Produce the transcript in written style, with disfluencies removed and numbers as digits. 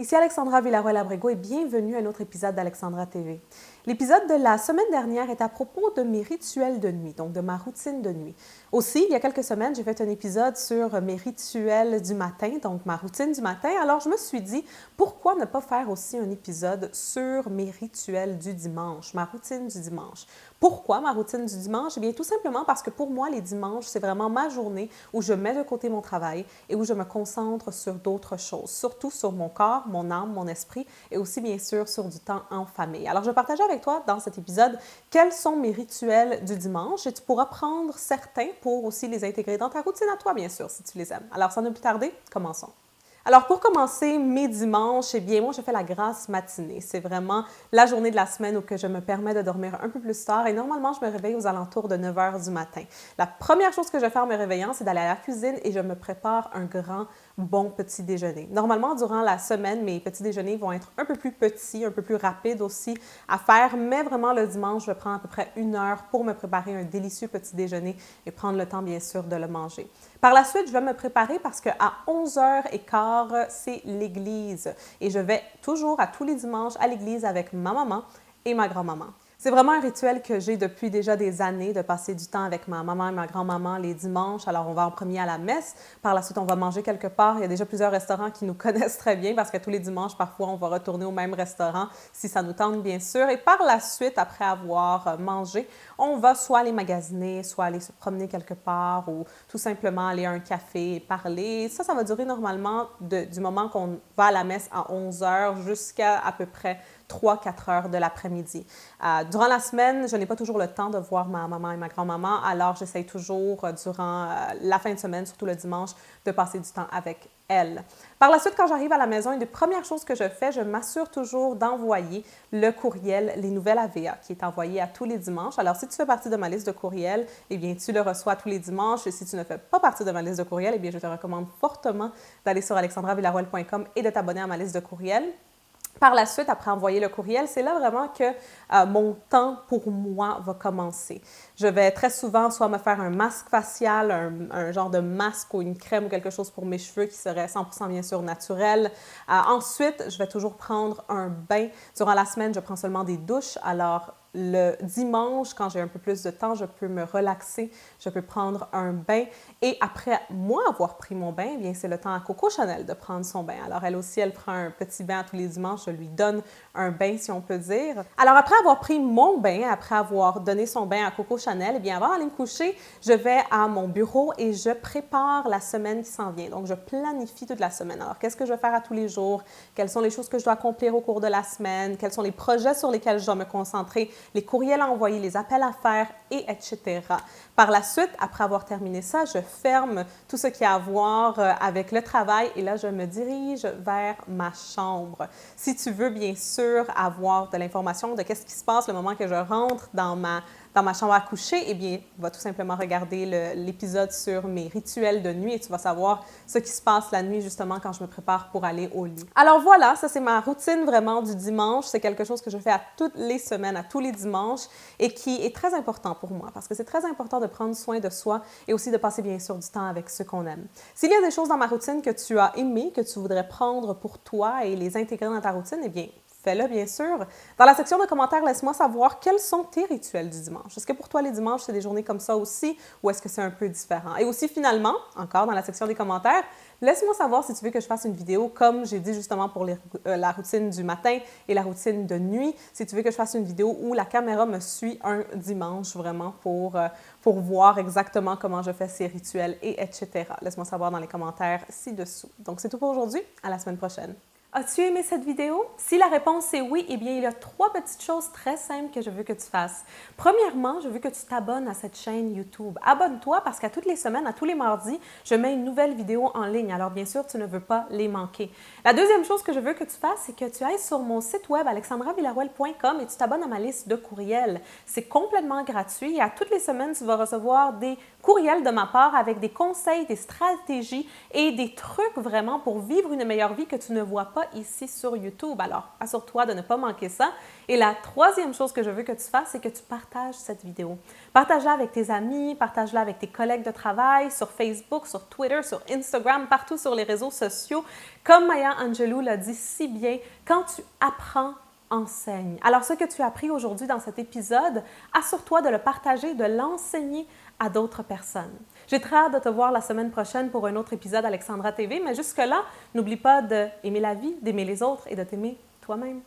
Ici Alexandra Villarroel-Abrego et bienvenue à un autre épisode d'Alexandra TV. L'épisode de la semaine dernière est à propos de mes rituels de nuit, donc de ma routine de nuit. Aussi, il y a quelques semaines, j'ai fait un épisode sur mes rituels du matin, donc ma routine du matin. Alors, je me suis dit, pourquoi ne pas faire aussi un épisode sur mes rituels du dimanche, ma routine du dimanche? Pourquoi ma routine du dimanche? Eh bien, tout simplement parce que pour moi, les dimanches, c'est vraiment ma journée où je mets de côté mon travail et où je me concentre sur d'autres choses, surtout sur mon corps, mon âme, mon esprit et aussi, bien sûr, sur du temps en famille. Alors, je vais partager avec toi dans cet épisode quels sont mes rituels du dimanche et tu pourras prendre certains pour aussi les intégrer dans ta routine à toi, bien sûr, si tu les aimes. Alors, sans ne plus tarder, commençons. Alors, pour commencer mes dimanches, eh bien, moi, je fais la grasse matinée. C'est vraiment la journée de la semaine où que je me permets de dormir un peu plus tard et normalement, je me réveille aux alentours de 9 heures du matin. La première chose que je fais en me réveillant, c'est d'aller à la cuisine et je me prépare un grand, bon petit déjeuner. Normalement, durant la semaine, mes petits déjeuners vont être un peu plus petits, un peu plus rapides aussi à faire, mais vraiment le dimanche, je prends à peu près 1 heure pour me préparer un délicieux petit déjeuner et prendre le temps, bien sûr, de le manger. Par la suite, je vais me préparer parce qu'à 11h15, c'est l'église. Et je vais toujours à tous les dimanches à l'église avec ma maman et ma grand-maman. C'est vraiment un rituel que j'ai depuis déjà des années, de passer du temps avec ma maman et ma grand-maman les dimanches. Alors, on va en premier à la messe. Par la suite, on va manger quelque part. Il y a déjà plusieurs restaurants qui nous connaissent très bien parce que tous les dimanches, parfois, on va retourner au même restaurant si ça nous tente, bien sûr. Et par la suite, après avoir mangé, on va soit aller magasiner, soit aller se promener quelque part ou tout simplement aller à un café et parler. Ça va durer normalement du moment qu'on va à la messe à 11h jusqu'à à peu près 3-4 heures de l'après-midi. Durant la semaine, je n'ai pas toujours le temps de voir ma maman et ma grand-maman, alors j'essaye toujours durant la fin de semaine, surtout le dimanche, de passer du temps avec elles. Par la suite, quand j'arrive à la maison, une des premières choses que je fais, je m'assure toujours d'envoyer le courriel Les Nouvelles AVA, qui est envoyé à tous les dimanches. Alors, si tu fais partie de ma liste de courriels, eh bien, tu le reçois tous les dimanches. Et si tu ne fais pas partie de ma liste de courriels, eh bien, je te recommande fortement d'aller sur alexandravillarroel.com et de t'abonner à ma liste de courriels. Par la suite, après envoyer le courriel, c'est là vraiment que mon temps pour moi va commencer. Je vais très souvent soit me faire un masque facial, un genre de masque ou une crème ou quelque chose pour mes cheveux qui serait 100% bien sûr naturel. Ensuite, je vais toujours prendre un bain. Durant la semaine, je prends seulement des douches. Alors, le dimanche, quand j'ai un peu plus de temps, je peux me relaxer, je peux prendre un bain. Et après moi avoir pris mon bain, eh bien, c'est le temps à Coco Chanel de prendre son bain. Alors, elle aussi, elle prend un petit bain tous les dimanches. Je lui donne un bain, si on peut dire. Alors, après avoir pris mon bain, après avoir donné son bain à Coco Chanel, eh bien, avant d'aller me coucher, je vais à mon bureau et je prépare la semaine qui s'en vient. Donc, je planifie toute la semaine. Alors, qu'est-ce que je vais faire à tous les jours? Quelles sont les choses que je dois accomplir au cours de la semaine? Quels sont les projets sur lesquels je dois me concentrer? Les courriels à envoyer, les appels à faire, et etc. Par la suite, après avoir terminé ça, je ferme tout ce qui a à voir avec le travail et là, je me dirige vers ma chambre. Si tu veux, bien sûr, avoir de l'information de qu'est-ce qui se passe le moment que je rentre dans ma chambre à coucher, eh bien, va tout simplement regarder l'épisode sur mes rituels de nuit et tu vas savoir ce qui se passe la nuit, justement, quand je me prépare pour aller au lit. Alors voilà, ça c'est ma routine vraiment du dimanche. C'est quelque chose que je fais à toutes les semaines, à tous les dimanches et qui est très important pour moi parce que c'est très important de prendre soin de soi et aussi de passer, bien sûr, du temps avec ceux qu'on aime. S'il y a des choses dans ma routine que tu as aimées, que tu voudrais prendre pour toi et les intégrer dans ta routine, eh bien, fais-le, bien sûr. Dans la section de commentaires, laisse-moi savoir quels sont tes rituels du dimanche. Est-ce que pour toi, les dimanches, c'est des journées comme ça aussi ou est-ce que c'est un peu différent? Et aussi, finalement, encore dans la section des commentaires, laisse-moi savoir si tu veux que je fasse une vidéo comme j'ai dit justement pour la routine du matin et la routine de nuit. Si tu veux que je fasse une vidéo où la caméra me suit un dimanche vraiment pour voir exactement comment je fais ces rituels et etc. Laisse-moi savoir dans les commentaires ci-dessous. Donc, c'est tout pour aujourd'hui. À la semaine prochaine. As-tu aimé cette vidéo? Si la réponse est oui, eh bien, il y a 3 petites choses très simples que je veux que tu fasses. Premièrement, je veux que tu t'abonnes à cette chaîne YouTube. Abonne-toi parce qu'à toutes les semaines, à tous les mardis, je mets une nouvelle vidéo en ligne. Alors, bien sûr, tu ne veux pas les manquer. La deuxième chose que je veux que tu fasses, c'est que tu ailles sur mon site web alexandravillarroel.com et tu t'abonnes à ma liste de courriels. C'est complètement gratuit et à toutes les semaines, tu vas recevoir des courriels de ma part avec des conseils, des stratégies et des trucs vraiment pour vivre une meilleure vie que tu ne vois pas pas ici sur YouTube. Alors, assure-toi de ne pas manquer ça. Et la troisième chose que je veux que tu fasses, c'est que tu partages cette vidéo. Partage-la avec tes amis, partage-la avec tes collègues de travail, sur Facebook, sur Twitter, sur Instagram, partout sur les réseaux sociaux. Comme Maya Angelou l'a dit si bien, quand tu apprends, enseigne. Alors, ce que tu as appris aujourd'hui dans cet épisode, assure-toi de le partager, de l'enseigner à d'autres personnes. J'ai très hâte de te voir la semaine prochaine pour un autre épisode Alexandra TV, mais jusque-là, n'oublie pas d'aimer la vie, d'aimer les autres et de t'aimer toi-même.